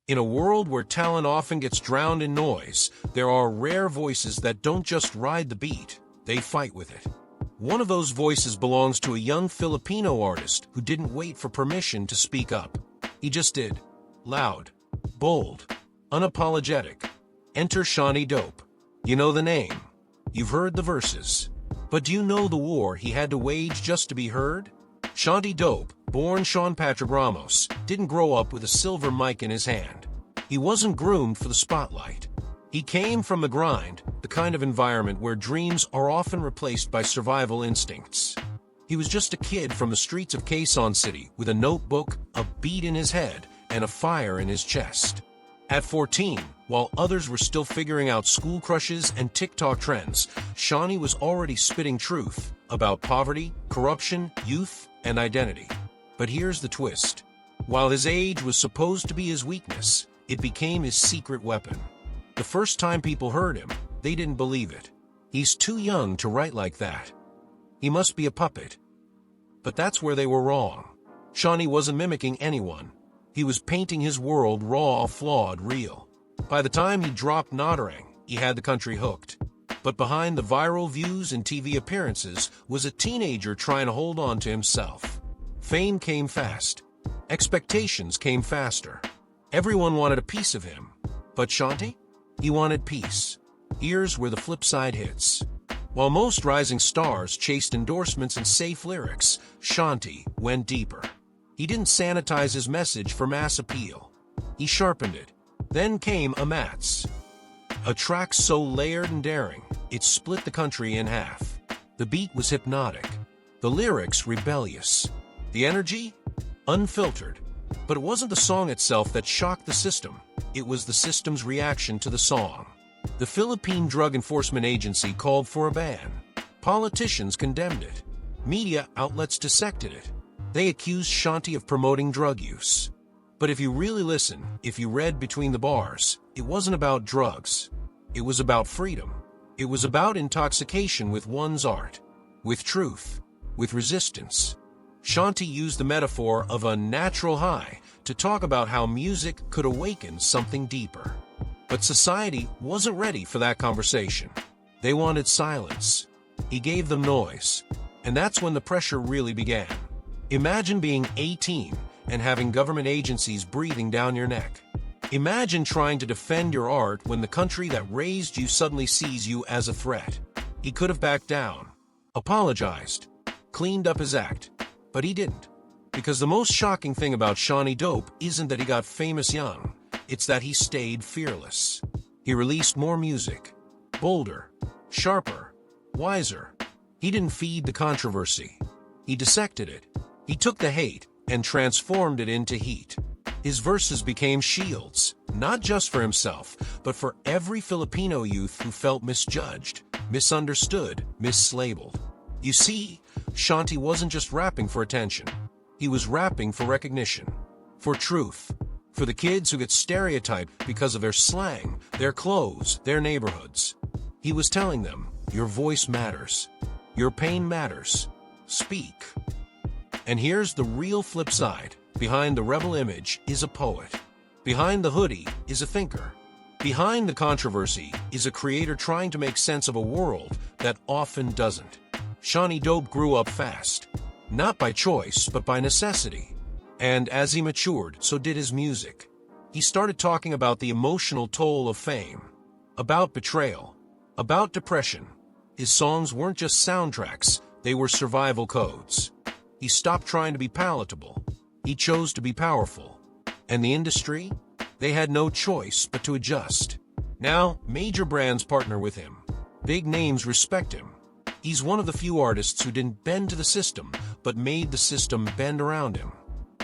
In a world where talent often gets drowned in noise, there are rare voices that don't just ride the beat, they fight with it. One of those voices belongs to a young Filipino artist who didn't wait for permission to speak up. He just did. Loud, bold, unapologetic. Enter Shanti Dope. You know the name. You've heard the verses. But do you know the war he had to wage just to be heard? Shanti Dope, born Sean Patrick Ramos, didn't grow up with a silver mic in his hand. He wasn't groomed for the spotlight. He came from the grind, the kind of environment where dreams are often replaced by survival instincts. He was just a kid from the streets of Quezon City with a notebook, a beat in his head, and a fire in his chest. At 14, while others were still figuring out school crushes and TikTok trends, Shanti was already spitting truth about poverty, corruption, youth, and identity. But here's the twist. While his age was supposed to be his weakness, it became his secret weapon. The first time people heard him, they didn't believe it. He's too young to write like that. He must be a puppet. But that's where they were wrong. Shanti wasn't mimicking anyone. He was painting his world raw, flawed, real. By the time he dropped Nadarang, he had the country hooked. But behind the viral views and TV appearances was a teenager trying to hold on to himself. Fame came fast. Expectations came faster. Everyone wanted a piece of him. But Shanti? He wanted peace. Here's where the flip side hits. While most rising stars chased endorsements and safe lyrics, Shanti went deeper. He didn't sanitize his message for mass appeal. He sharpened it. Then came Amats. A track so layered and daring, it split the country in half. The beat was hypnotic. The lyrics rebellious. The energy? Unfiltered. But it wasn't the song itself that shocked the system. It was the system's reaction to the song. The Philippine Drug Enforcement Agency called for a ban. Politicians condemned it. Media outlets dissected it. They accused Shanti of promoting drug use. But if you really listen, if you read between the bars, it wasn't about drugs. It was about freedom. It was about intoxication with one's art, with truth, with resistance. Shanti used the metaphor of a natural high to talk about how music could awaken something deeper. But society wasn't ready for that conversation. They wanted silence. He gave them noise. And that's when the pressure really began. Imagine being 18 and having government agencies breathing down your neck. Imagine trying to defend your art when the country that raised you suddenly sees you as a threat. He could have backed down, apologized, cleaned up his act, but he didn't. Because the most shocking thing about Shanti Dope isn't that he got famous young, it's that he stayed fearless. He released more music, bolder, sharper, wiser. He didn't feed the controversy. He dissected it. He took the hate and transformed it into heat. His verses became shields, not just for himself, but for every Filipino youth who felt misjudged, misunderstood, mislabeled. You see, Shanti wasn't just rapping for attention. He was rapping for recognition, for truth, for the kids who get stereotyped because of their slang, their clothes, their neighborhoods. He was telling them, your voice matters. Your pain matters. Speak. And here's the real flip side. Behind the rebel image is a poet. Behind the hoodie is a thinker. Behind the controversy is a creator trying to make sense of a world that often doesn't. Shanti Dope grew up fast. Not by choice, but by necessity. And as he matured, so did his music. He started talking about the emotional toll of fame, about betrayal, about depression. His songs weren't just soundtracks, they were survival codes. He stopped trying to be palatable. He chose to be powerful. And the industry? They had no choice but to adjust. Now, major brands partner with him. Big names respect him. He's one of the few artists who didn't bend to the system, but made the system bend around him.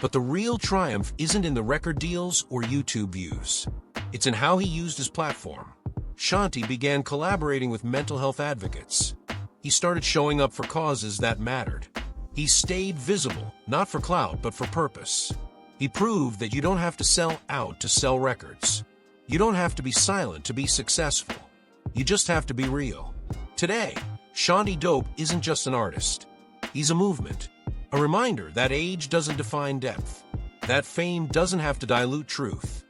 But the real triumph isn't in the record deals or YouTube views. It's in how he used his platform. Shanti began collaborating with mental health advocates. He started showing up for causes that mattered. He stayed visible, not for clout, but for purpose. He proved that you don't have to sell out to sell records. You don't have to be silent to be successful. You just have to be real. Today, Shanti Dope isn't just an artist. He's a movement. A reminder that age doesn't define depth. That fame doesn't have to dilute truth.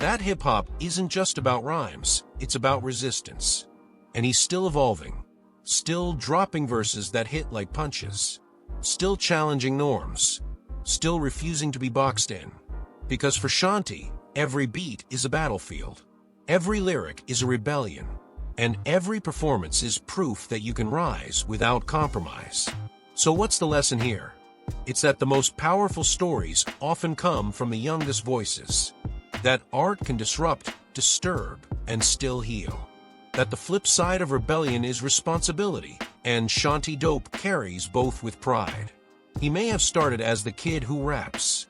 That hip-hop isn't just about rhymes, it's about resistance. And he's still evolving, still dropping verses that hit like punches, still challenging norms, still refusing to be boxed in. Because for Shanti, every beat is a battlefield, every lyric is a rebellion, and every performance is proof that you can rise without compromise. So what's the lesson here? It's that the most powerful stories often come from the youngest voices. That art can disrupt, disturb, and still heal. That the flip side of rebellion is responsibility, and Shanti Dope carries both with pride. He may have started as the kid who raps,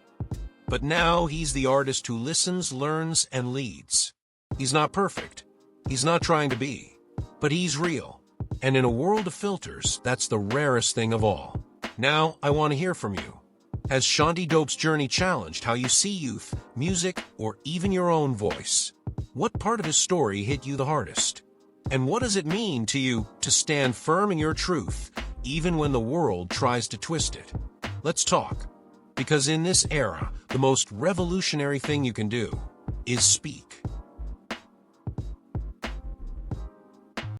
but now he's the artist who listens, learns, and leads. He's not perfect. He's not trying to be, but he's real. And in a world of filters, that's the rarest thing of all. Now, I want to hear from you. Has Shanti Dope's journey challenged how you see youth, music, or even your own voice? What part of his story hit you the hardest? And what does it mean to you to stand firm in your truth, even when the world tries to twist it? Let's talk. Because in this era, the most revolutionary thing you can do is speak.